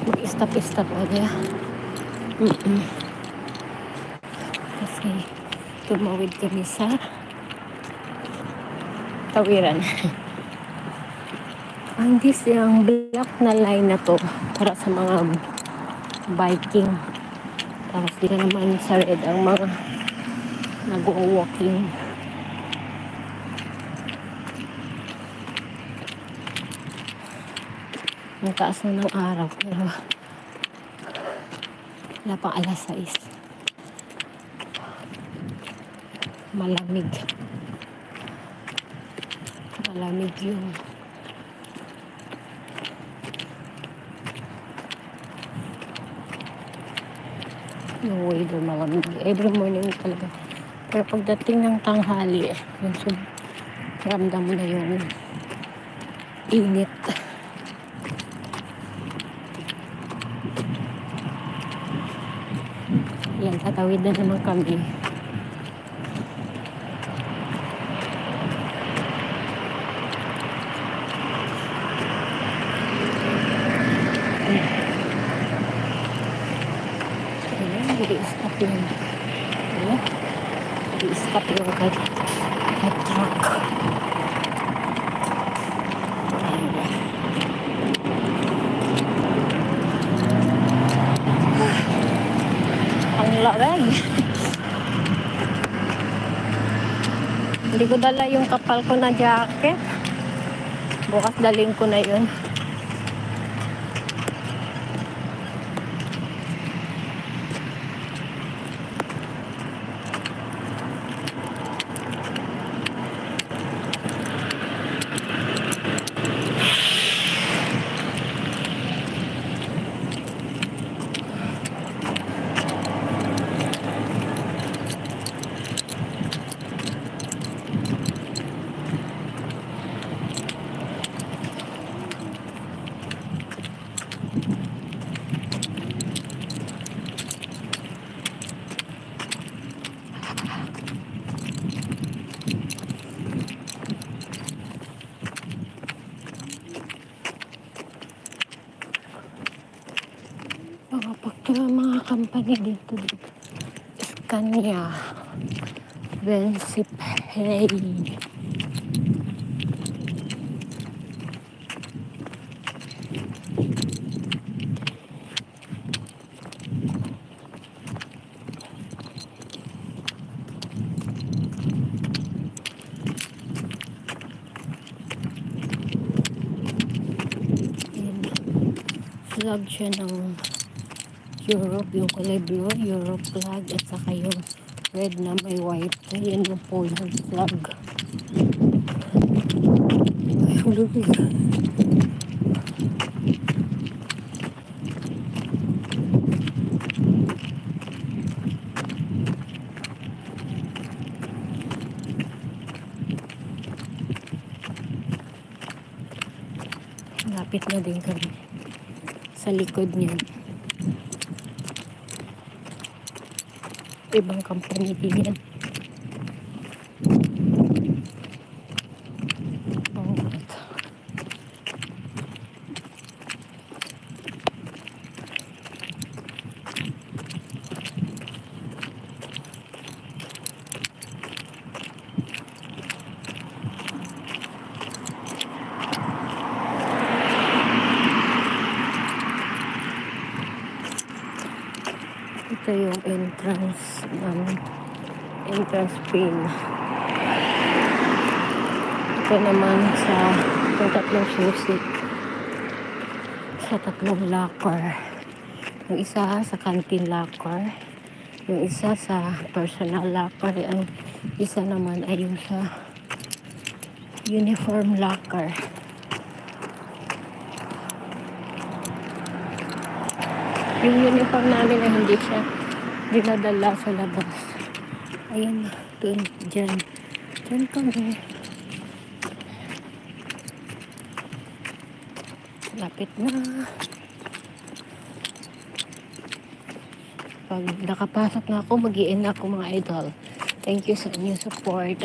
mag-stop-stop agad. Kasi tumawid kami sa tawiran. Ang yung black na line na to para sa mga biking. Tapos dito naman sa red ang mga nag-walking. Ang taas na ng araw pero wala pang alas 6. Malamig yung weather, malamig every morning talaga. Pero pagdating ng tanghali, yung ramdam mo na yung init. Yan, tatawid na naman kami. I-stop yun. I-stop yun kay truck. Ang lamig. Hindi ko dala yung kapal ko na jacket. Bukas daling ko na yun. Mga company dito. Scania, Bensipay. Flag siya ng Europe, yung kulay blue, Europe flag, at saka yung red na may white. Ayan yung Poland flag. Ay, hulubig. Lapit na din kami sa likod niyan. Ibang company din yan. Ito yung entrance pin. Ito naman sa tatlong susi, sa tatlong locker. Yung isa sa canteen locker, yung isa sa personal locker, ang isa naman ay yung sa uniform locker. Yung uniform namin ay hindi siya dinadala sa labas. Ayan, dun, dyan kami. Lapit na. Pag nakapasok na ako, mag-i-end ako mga idol. Thank you sa inyong support.